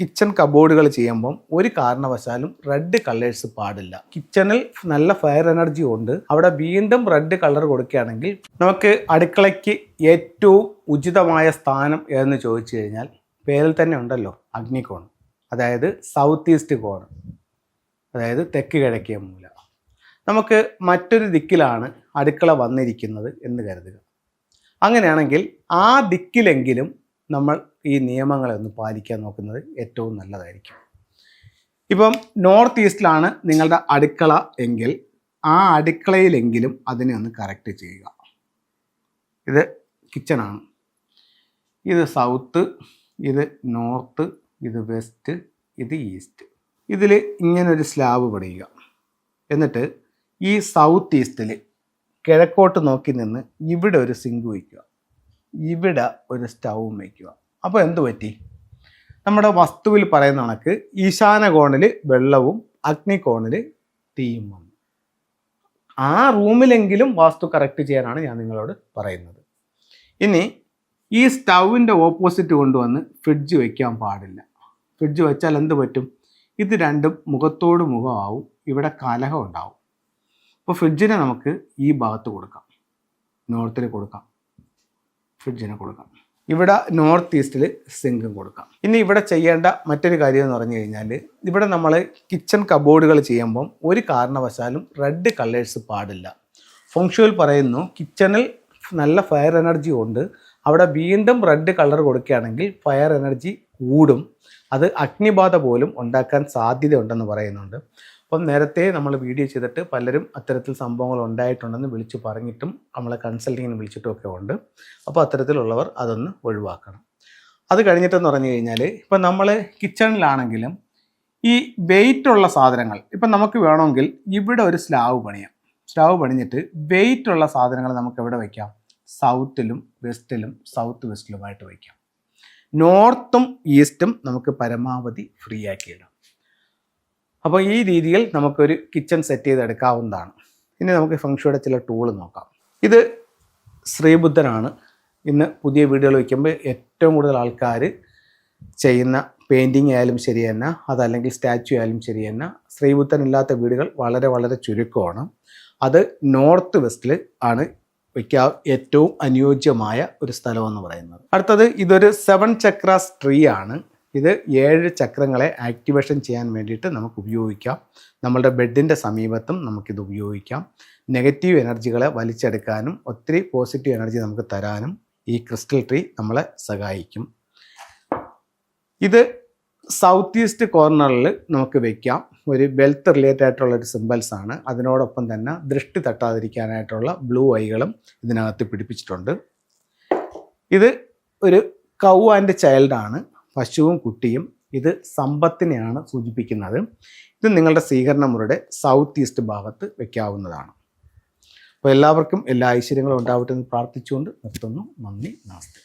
Kitchen കബോർഡുകൾ ചെയ്യുമ്പം ഒരു കാരണവശാലും റെഡ് കളേഴ്സ് പാടില്ല. കിച്ചണിൽ നല്ല ഫയർ എനർജി ഉണ്ട്, അവിടെ വീണ്ടും റെഡ് കളർ കൊടുക്കുകയാണെങ്കിൽ നമുക്ക് അടുക്കളയ്ക്ക് ഏറ്റവും ഉചിതമായ സ്ഥാനം ഏതെന്ന് ചോദിച്ചു കഴിഞ്ഞാൽ പേരിൽ തന്നെ ഉണ്ടല്ലോ, അഗ്നികോൺ, അതായത് സൗത്ത് ഈസ്റ്റ് കോൺ, അതായത് തെക്ക് കിഴക്കേ മൂല. നമുക്ക് മറ്റൊരു ദിക്കിലാണ് അടുക്കള വന്നിരിക്കുന്നത് എന്ന് കരുതുക. അങ്ങനെയാണെങ്കിൽ ആ ദിക്കിലെങ്കിലും നമ്മൾ ഈ നിയമങ്ങളെ ഒന്ന് പാലിക്കാൻ നോക്കുന്നത് ഏറ്റവും നല്ലതായിരിക്കും. ഇപ്പം നോർത്ത് ഈസ്റ്റിലാണ് നിങ്ങളുടെ അടുക്കള എങ്കിൽ ആ അടുക്കളയിലെങ്കിലും അതിനെ ഒന്ന് കറക്റ്റ് ചെയ്യുക. ഇത് കിച്ചണാണ്, ഇത് സൗത്ത്, ഇത് നോർത്ത്, ഇത് വെസ്റ്റ്, ഇത് ഈസ്റ്റ്. ഇതിൽ ഇങ്ങനൊരു സ്ലാബ് പണിയുക. എന്നിട്ട് ഈ സൗത്ത് ഈസ്റ്റിൽ കിഴക്കോട്ട് നോക്കി നിന്ന് ഇവിടെ ഒരു സിങ്ക് വയ്ക്കുക, ഇവിടെ ഒരു സ്റ്റൗവും വയ്ക്കുക. അപ്പോൾ എന്തു പറ്റി? നമ്മുടെ വസ്തുവിൽ പറയുന്ന കണക്ക് ഈശാന കോണിൽ വെള്ളവും അഗ്നികോണിൽ തീയും വന്നു. ആ റൂമിലെങ്കിലും വാസ്തു കറക്റ്റ് ചെയ്യാനാണ് ഞാൻ നിങ്ങളോട് പറയുന്നത്. ഇനി ഈ സ്റ്റൗവിൻ്റെ ഓപ്പോസിറ്റ് കൊണ്ടുവന്ന് ഫ്രിഡ്ജ് വയ്ക്കാൻ പാടില്ല. ഫ്രിഡ്ജ് വെച്ചാൽ എന്ത് പറ്റും? ഇത് രണ്ടും മുഖത്തോട് മുഖമാവും, ഇവിടെ കലഹം ഉണ്ടാവും. അപ്പോൾ ഫ്രിഡ്ജിനെ നമുക്ക് ഈ ഭാഗത്ത് കൊടുക്കാം, നോർത്തിൽ കൊടുക്കാം, ഫ്രിഡ്ജിനെ കൊടുക്കാം. ഇവിടെ നോർത്ത് ഈസ്റ്റിൽ സിങ്കും കൊടുക്കാം. ഇനി ഇവിടെ ചെയ്യേണ്ട മറ്റൊരു കാര്യം എന്ന് പറഞ്ഞു കഴിഞ്ഞാൽ, ഇവിടെ നമ്മൾ കിച്ചൺ കബോർഡുകൾ ചെയ്യുമ്പം ഒരു കാരണവശാലും റെഡ് കളേഴ്സ് പാടില്ല. ഫെങ്ഷുയിൽ പറയുന്നു കിച്ചണിൽ നല്ല ഫയർ എനർജി ഉണ്ട്, അവിടെ വീണ്ടും റെഡ് കളർ കൊടുക്കുകയാണെങ്കിൽ ഫയർ എനർജി കൂടും, അത് അഗ്നിബാധ പോലും ഉണ്ടാക്കാൻ സാധ്യതയുണ്ടെന്ന് പറയുന്നുണ്ട്. അപ്പം നേരത്തെ നമ്മൾ വീഡിയോ ചെയ്തിട്ട് പലരും അത്തരത്തിൽ സംഭവങ്ങൾ ഉണ്ടായിട്ടുണ്ടെന്ന് വിളിച്ചു പറഞ്ഞിട്ടും നമ്മളെ കൺസൾട്ടിങ്ങിന് വിളിച്ചിട്ടും ഒക്കെ ഉണ്ട്. അപ്പോൾ അത്തരത്തിലുള്ളവർ അതൊന്ന് ഒഴിവാക്കണം. അത് കഴിഞ്ഞിട്ടെന്ന് പറഞ്ഞു കഴിഞ്ഞാൽ, ഇപ്പം നമ്മൾ കിച്ചണിലാണെങ്കിലും ഈ വെയിറ്റുള്ള സാധനങ്ങൾ ഇപ്പം നമുക്ക് വേണമെങ്കിൽ ഇവിടെ ഒരു സ്ലാവ് പണിയാം. സ്ലാവ് പണിഞ്ഞിട്ട് വെയിറ്റുള്ള സാധനങ്ങൾ നമുക്ക് എവിടെ വയ്ക്കാം? സൗത്തിലും വെസ്റ്റിലും സൗത്ത് വെസ്റ്റിലുമായിട്ട് വയ്ക്കാം. നോർത്തും ഈസ്റ്റും നമുക്ക് പരമാവധി ഫ്രീ ആക്കിയിടാം. അപ്പോൾ ഈ രീതിയിൽ നമുക്കൊരു കിച്ചൺ സെറ്റ് ചെയ്തെടുക്കാവുന്നതാണ്. ഇനി നമുക്ക് ഫെങ്ഷുയുടെ ചില ടൂൾ നോക്കാം. ഇത് ശ്രീബുദ്ധനാണ്. ഇന്ന് പുതിയ വീഡിയോകൾ വയ്ക്കുമ്പോൾ ഏറ്റവും കൂടുതൽ ആൾക്കാർ ചെയ്യുന്ന പെയിൻറ്റിങ് ആയാലും ശരി തന്നെ, അതല്ലെങ്കിൽ സ്റ്റാച്യു ആയാലും ശരി തന്നെ, ശ്രീബുദ്ധൻ ഇല്ലാത്ത വീടുകൾ വളരെ വളരെ ചുരുക്കമാണ്. അത് നോർത്ത് വെസ്റ്റിൽ ആണ് വയ്ക്കാൻ ഏറ്റവും അനുയോജ്യമായ ഒരു സ്ഥലമെന്ന് പറയുന്നത്. അടുത്തത് ഇതൊരു 7 ചക്രാസ് ട്രീ ആണ്. ഇത് 7 ചക്രങ്ങളെ ആക്ടിവേഷൻ ചെയ്യാൻ വേണ്ടിയിട്ട് നമുക്ക് ഉപയോഗിക്കാം. നമ്മളുടെ ബെഡിൻ്റെ സമീപത്തും നമുക്കിത് ഉപയോഗിക്കാം. നെഗറ്റീവ് എനർജികളെ വലിച്ചെടുക്കാനും ഒത്തിരി പോസിറ്റീവ് എനർജി നമുക്ക് തരാനും ഈ ക്രിസ്റ്റൽ ട്രീ നമ്മളെ സഹായിക്കും. ഇത് സൗത്ത് ഈസ്റ്റ് കോർണറിൽ നമുക്ക് വയ്ക്കാം. ഒരു വെൽത്ത് റിലേറ്റഡ് ആയിട്ടുള്ളൊരു സിമ്പിൾസ് ആണ്. അതിനോടൊപ്പം തന്നെ ദൃഷ്ടി തട്ടാതിരിക്കാനായിട്ടുള്ള ബ്ലൂ ഐകളും ഇതിനകത്ത് പിടിപ്പിച്ചിട്ടുണ്ട്. ഇത് ഒരു കൗ ആൻഡ് ചൈൽഡാണ്, പശുവും കുട്ടിയും. ഇത് സമ്പത്തിനെയാണ് സൂചിപ്പിക്കുന്നത്. ഇത് നിങ്ങളുടെ സ്വീകരണ മുറിയുടെ സൗത്ത് ഈസ്റ്റ് ഭാഗത്ത് വയ്ക്കാവുന്നതാണ്. അപ്പോൾ എല്ലാവർക്കും എല്ലാ ഐശ്വര്യങ്ങളും ഉണ്ടാവട്ടെ എന്ന് പ്രാർത്ഥിച്ചുകൊണ്ട് നിർത്തുന്നു. നന്ദി, നമസ്തേ.